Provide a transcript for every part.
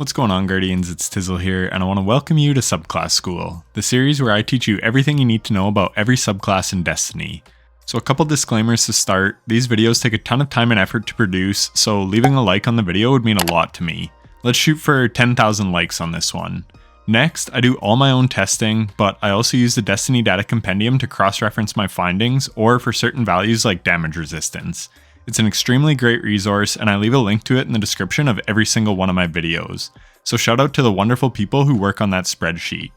What's going on, Guardians? It's Tizzle here, and I want to welcome you to Subclass School, the series where I teach you everything you need to know about every subclass in Destiny. So a couple disclaimers to start. These videos take a ton of time and effort to produce, so leaving a like on the video would mean a lot to me. Let's shoot for 10,000 likes on this one. Next, I do all my own testing, but I also use the Destiny Data Compendium to cross-reference my findings, or for certain values like damage resistance. It's an extremely great resource, and I leave a link to it in the description of every single one of my videos. So shout out to the wonderful people who work on that spreadsheet.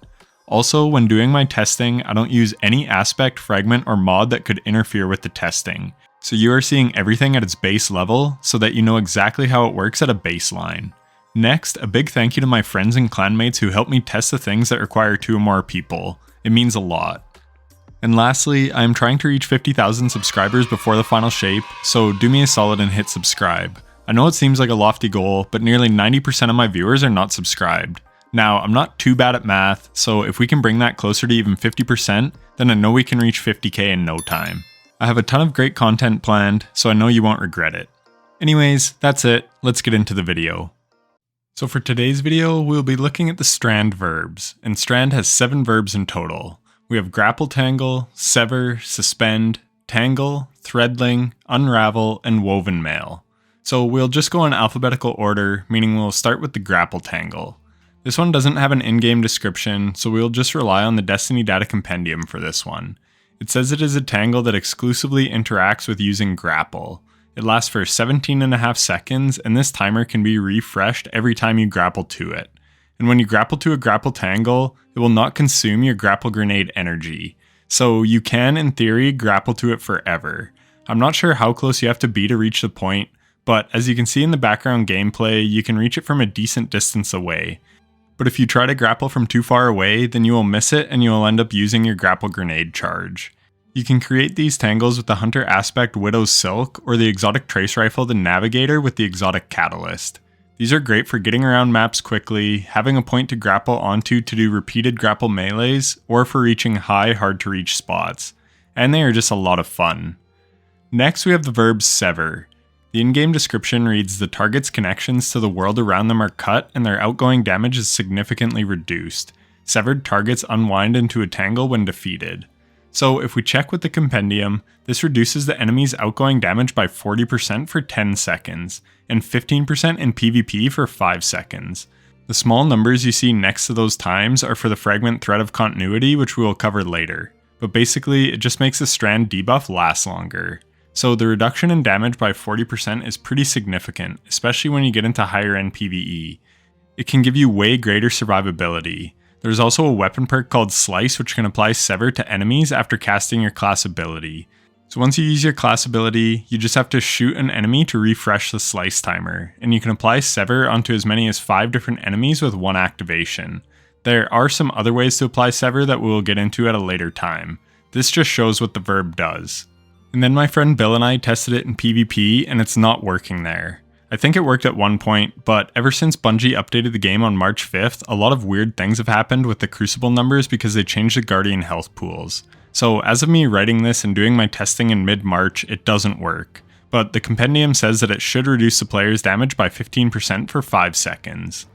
Also, when doing my testing, I don't use any aspect, fragment, or mod that could interfere with the testing. So you are seeing everything at its base level, so that you know exactly how it works at a baseline. Next, a big thank you to my friends and clanmates who help me test the things that require 2 or more people. It means a lot. And lastly, I am trying to reach 50,000 subscribers before the final shape, so do me a solid and hit subscribe. I know it seems like a lofty goal, but nearly 90% of my viewers are not subscribed. Now, I'm not too bad at math, so if we can bring that closer to even 50%, then I know we can reach 50k in no time. I have a ton of great content planned, so I know you won't regret it. Anyways, that's it, let's get into the video. So for today's video, we'll be looking at the Strand Verbs, and Strand has 7 verbs in total. We have Grapple Tangle, Sever, Suspend, Tangle, Threadling, Unravel, and Woven Mail. So we'll just go in alphabetical order, meaning we'll start with the Grapple Tangle. This one doesn't have an in-game description, so we'll just rely on the Destiny Data Compendium for this one. It says it is a tangle that exclusively interacts with using Grapple. It lasts for 17.5 seconds, and this timer can be refreshed every time you grapple to it. And when you grapple to a Grapple Tangle, it will not consume your Grapple Grenade energy. So you can, in theory, grapple to it forever. I'm not sure how close you have to be to reach the point, but as you can see in the background gameplay, you can reach it from a decent distance away. But if you try to grapple from too far away, then you will miss it and you will end up using your Grapple Grenade charge. You can create these tangles with the Hunter Aspect Widow's Silk, or the Exotic Trace Rifle the Navigator with the Exotic Catalyst. These are great for getting around maps quickly, having a point to grapple onto to do repeated grapple melees, or for reaching high, hard to reach spots. And they are just a lot of fun. Next we have the verb Sever. The in-game description reads, the target's connections to the world around them are cut and their outgoing damage is significantly reduced. Severed targets unwind into a tangle when defeated. So if we check with the compendium, this reduces the enemy's outgoing damage by 40% for 10 seconds, and 15% in PvP for 5 seconds. The small numbers you see next to those times are for the fragment thread of continuity, which we will cover later. But basically, it just makes the Strand debuff last longer. So the reduction in damage by 40% is pretty significant, especially when you get into higher end PvE. It can give you way greater survivability. There's also a weapon perk called Slice which can apply Sever to enemies after casting your class ability. So once you use your class ability, you just have to shoot an enemy to refresh the Slice timer, and you can apply Sever onto as many as 5 different enemies with 1 activation. There are some other ways to apply Sever that we will get into at a later time. This just shows what the verb does. And then my friend Bill and I tested it in PvP, and it's not working there. I think it worked at one point, but ever since Bungie updated the game on March 5th, a lot of weird things have happened with the Crucible numbers because they changed the Guardian health pools. So as of me writing this and doing my testing in mid-March, it doesn't work. But the compendium says that it should reduce the player's damage by 15% for 5 seconds.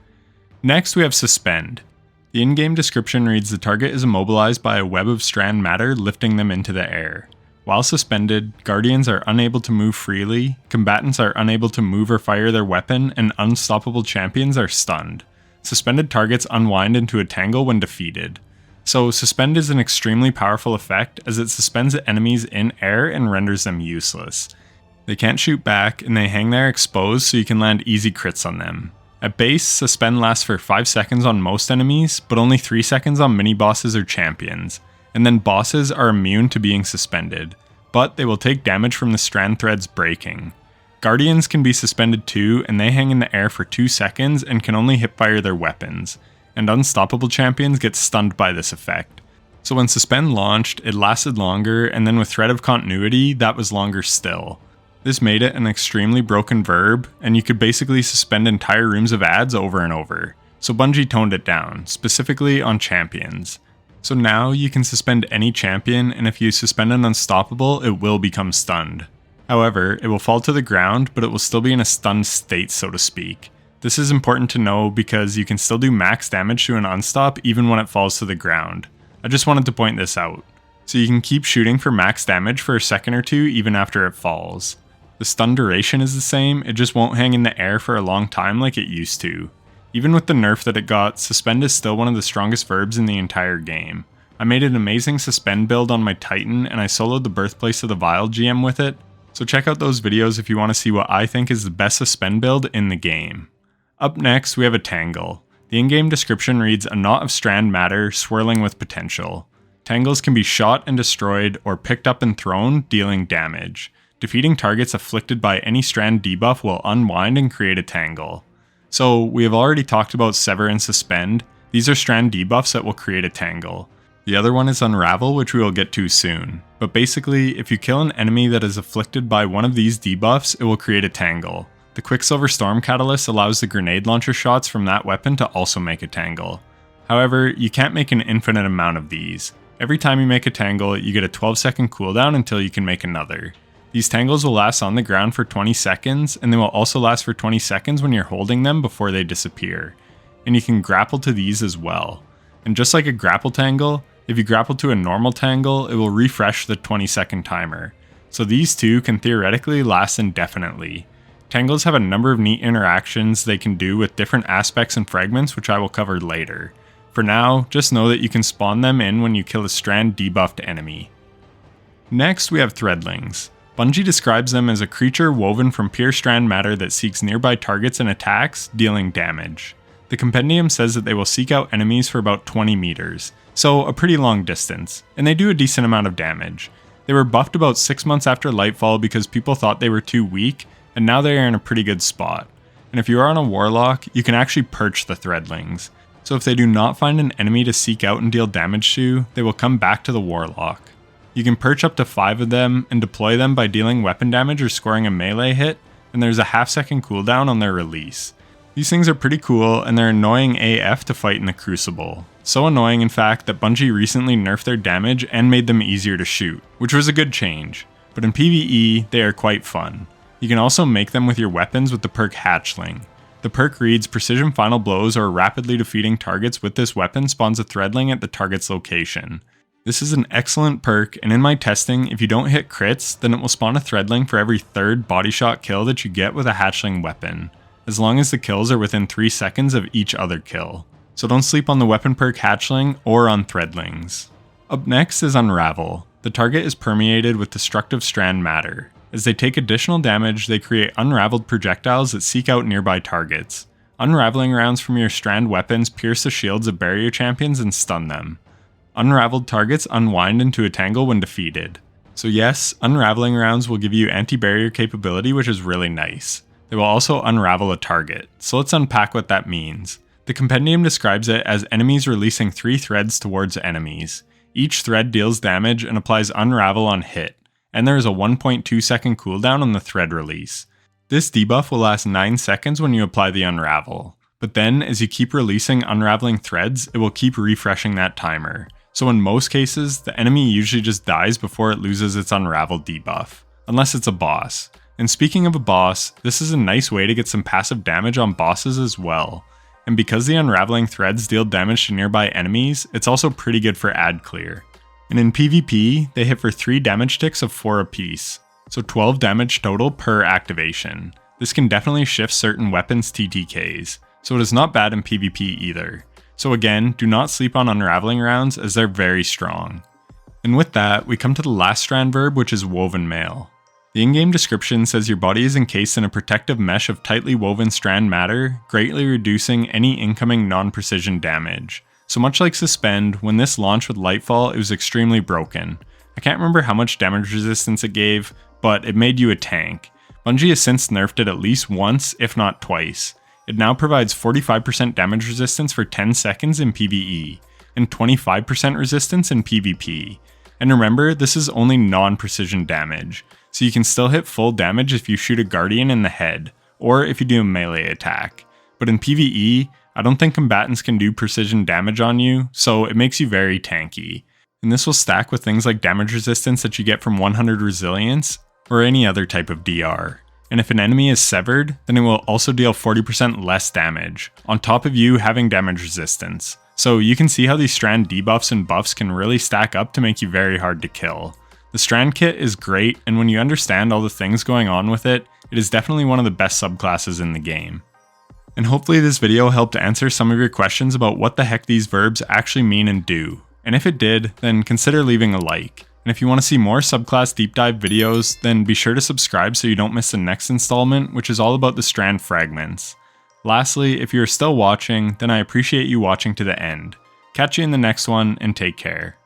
Next we have Suspend. The in-game description reads, the target is immobilized by a web of strand matter lifting them into the air. While suspended, Guardians are unable to move freely, combatants are unable to move or fire their weapon, and unstoppable champions are stunned. Suspended targets unwind into a tangle when defeated. So Suspend is an extremely powerful effect as it suspends enemies in air and renders them useless. They can't shoot back and they hang there exposed so you can land easy crits on them. At base, Suspend lasts for 5 seconds on most enemies, but only 3 seconds on mini-bosses or champions. And then bosses are immune to being suspended, but they will take damage from the strand threads breaking. Guardians can be suspended too, and they hang in the air for 2 seconds and can only hipfire their weapons, and unstoppable champions get stunned by this effect. So when Suspend launched, it lasted longer, and then with Thread of Continuity, that was longer still. This made it an extremely broken verb, and you could basically suspend entire rooms of ads over and over. So Bungie toned it down, specifically on champions. So now you can suspend any champion, and if you suspend an unstoppable, it will become stunned. However, it will fall to the ground, but it will still be in a stunned state, so to speak. This is important to know because you can still do max damage to an unstop even when it falls to the ground. I just wanted to point this out. So you can keep shooting for max damage for a second or two even after it falls. The stun duration is the same, it just won't hang in the air for a long time like it used to. Even with the nerf that it got, Suspend is still one of the strongest verbs in the entire game. I made an amazing Suspend build on my Titan and I soloed the Birthplace of the Vile GM with it, so check out those videos if you want to see what I think is the best Suspend build in the game. Up next, we have a Tangle. The in-game description reads, a knot of strand matter swirling with potential. Tangles can be shot and destroyed or picked up and thrown, dealing damage. Defeating targets afflicted by any strand debuff will unwind and create a tangle. So we have already talked about Sever and Suspend. These are strand debuffs that will create a tangle. The other one is Unravel, which we will get to soon. But basically, if you kill an enemy that is afflicted by one of these debuffs, it will create a tangle. The Quicksilver Storm Catalyst allows the grenade launcher shots from that weapon to also make a tangle. However, you can't make an infinite amount of these. Every time you make a tangle, you get a 12-second cooldown until you can make another. These tangles will last on the ground for 20 seconds, and they will also last for 20 seconds when you're holding them before they disappear. And you can grapple to these as well. And just like a grapple tangle, if you grapple to a normal tangle, it will refresh the 20-second timer. So these two can theoretically last indefinitely. Tangles have a number of neat interactions they can do with different aspects and fragments, which I will cover later. For now, just know that you can spawn them in when you kill a strand debuffed enemy. Next, we have Threadlings. Bungie describes them as a creature woven from pure strand matter that seeks nearby targets and attacks, dealing damage. The compendium says that they will seek out enemies for about 20 meters, so a pretty long distance, and they do a decent amount of damage. They were buffed about 6 months after Lightfall because people thought they were too weak, and now they are in a pretty good spot. And if you are on a Warlock, you can actually perch the Threadlings. So if they do not find an enemy to seek out and deal damage to, they will come back to the Warlock. You can perch up to 5 of them and deploy them by dealing weapon damage or scoring a melee hit, and there's a half-second cooldown on their release. These things are pretty cool, and they're annoying AF to fight in the Crucible. So annoying in fact that Bungie recently nerfed their damage and made them easier to shoot, which was a good change. But in PvE, they are quite fun. You can also make them with your weapons with the perk Hatchling. The perk reads, precision final blows or rapidly defeating targets with this weapon spawns a Threadling at the target's location. This is an excellent perk, and in my testing, if you don't hit crits, then it will spawn a Threadling for every third body shot kill that you get with a Hatchling weapon, as long as the kills are within 3 seconds of each other kill. So don't sleep on the weapon perk Hatchling or on Threadlings. Up next is Unravel. The target is permeated with destructive strand matter. As they take additional damage, they create unraveled projectiles that seek out nearby targets. Unraveling rounds from your strand weapons pierce the shields of barrier champions and stun them. Unraveled targets unwind into a tangle when defeated. So yes, unraveling rounds will give you anti-barrier capability, which is really nice. They will also unravel a target, so let's unpack what that means. The compendium describes it as enemies releasing 3 threads towards enemies. Each thread deals damage and applies unravel on hit, and there is a 1.2 second cooldown on the thread release. This debuff will last 9 seconds when you apply the unravel, but then as you keep releasing unraveling threads, it will keep refreshing that timer. So in most cases, the enemy usually just dies before it loses its unravel debuff, unless it's a boss. And speaking of a boss, this is a nice way to get some passive damage on bosses as well. And because the unraveling threads deal damage to nearby enemies, it's also pretty good for ad clear. And in PvP, they hit for 3 damage ticks of 4 apiece, so 12 damage total per activation. This can definitely shift certain weapons TTKs, so it is not bad in PvP either. So again, do not sleep on unraveling rounds as they're very strong. And with that, we come to the last strand verb, which is woven mail. The in-game description says your body is encased in a protective mesh of tightly woven strand matter, greatly reducing any incoming non-precision damage. So much like Suspend, when this launched with Lightfall, it was extremely broken. I can't remember how much damage resistance it gave, but it made you a tank. Bungie has since nerfed it at least once, if not twice. It now provides 45% damage resistance for 10 seconds in PvE, and 25% resistance in PvP. And remember, this is only non-precision damage, so you can still hit full damage if you shoot a Guardian in the head, or if you do a melee attack. But in PvE, I don't think combatants can do precision damage on you, so it makes you very tanky. And this will stack with things like damage resistance that you get from 100 resilience, or any other type of DR. and if an enemy is severed, then it will also deal 40% less damage, on top of you having damage resistance. So you can see how these strand debuffs and buffs can really stack up to make you very hard to kill. The strand kit is great, and when you understand all the things going on with it, it is definitely one of the best subclasses in the game. And hopefully this video helped answer some of your questions about what the heck these verbs actually mean and do. And if it did, then consider leaving a like. And if you want to see more subclass deep dive videos, then be sure to subscribe so you don't miss the next installment, which is all about the strand fragments. Lastly, if you're still watching, then I appreciate you watching to the end. Catch you in the next one, and take care.